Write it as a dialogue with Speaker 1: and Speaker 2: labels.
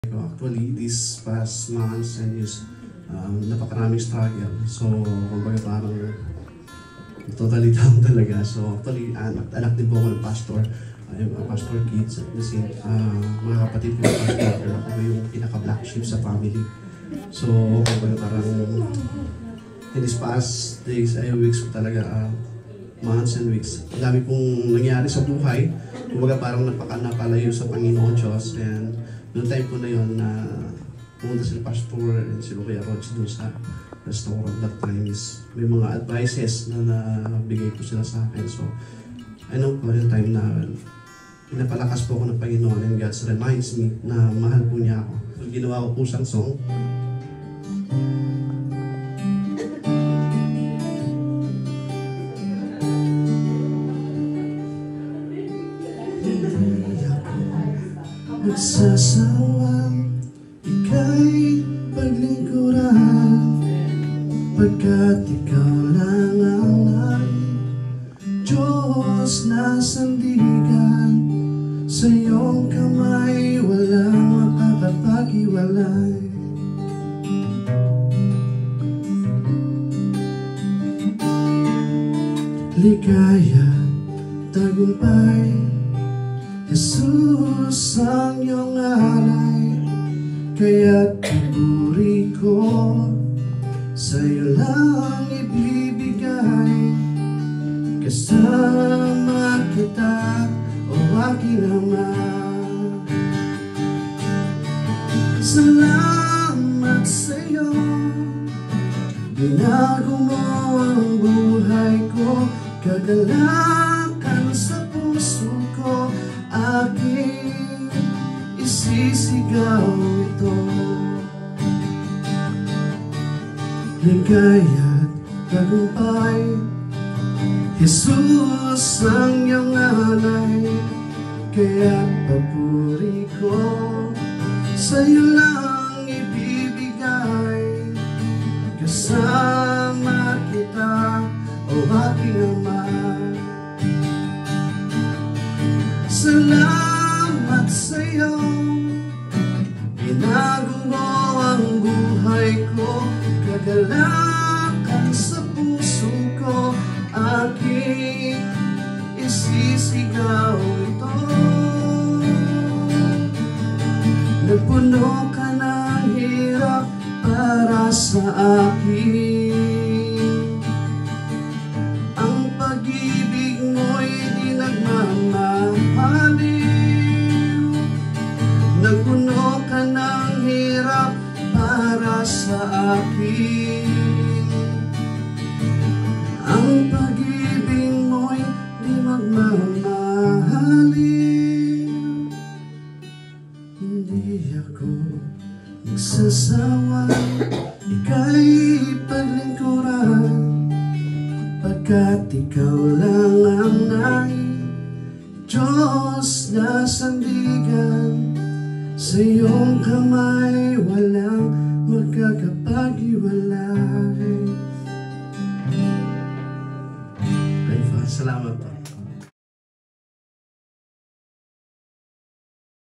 Speaker 1: Actually, these past months and years, napakaraming struggle. So, kumbaga parang totally down talaga. So, actually, anak din po ako ng pastor. Pastor kids at the same, mga kapatid ko ng pastor, pero ako yung pinaka-black sheep sa family. So, kumbaga parang in these past days, weeks po talaga, months and weeks. Ang dami pong nangyari sa buhay. Kumbaga parang napalayo sa Panginoon Diyos. And noong time po na yun na pumunta sila pastor and sila Kuya Rods doon sa restaurant that time is may mga advices na nabigay po sila sa akin. So, I know po yung time na pinapalakas po ako ng Panginoon and God reminds me na mahal po niya ako. So, ginawa ko po siyang song. Magsasawang ika'y paglingkuran, pagkat ikaw lang ang nais, Diyos na sandigan. Sa iyong kamay walang makakapag-iwalay. Ligaya, tagumpay, Jesus ang iyong alay, kaya't pupuri ko sa'yo lang ibibigay. Kasama kita, o aking Ama. Salamat sa'yo, binago mo ang buhay ko, kagalakan sa puso ko, aking isisigaw ito. Ligaya't tagumpay, Jesus ang iyong alay, kaya papuri ko sa'yo lang ibibigay. Kasama kita, o aking Ama. Salamat sa'yo, binago mo ang buhay ko, kagalakan sa puso ko, aking isisigaw ito. Nagpuno ka ng hirap para sa akin, ang pag-ibig mo'y di nagmamahaliw. Nagpuno ka ng hirap para sa akin, ang pag-ibig mo'y di magmamahaliw. Hindi ako magsasawa, ika'y paglingkuran, pagkat ikaw lang ang nais, Diyos na sandigan. Sa iyong kamay walang magkakapag-iwalay. Salamat po.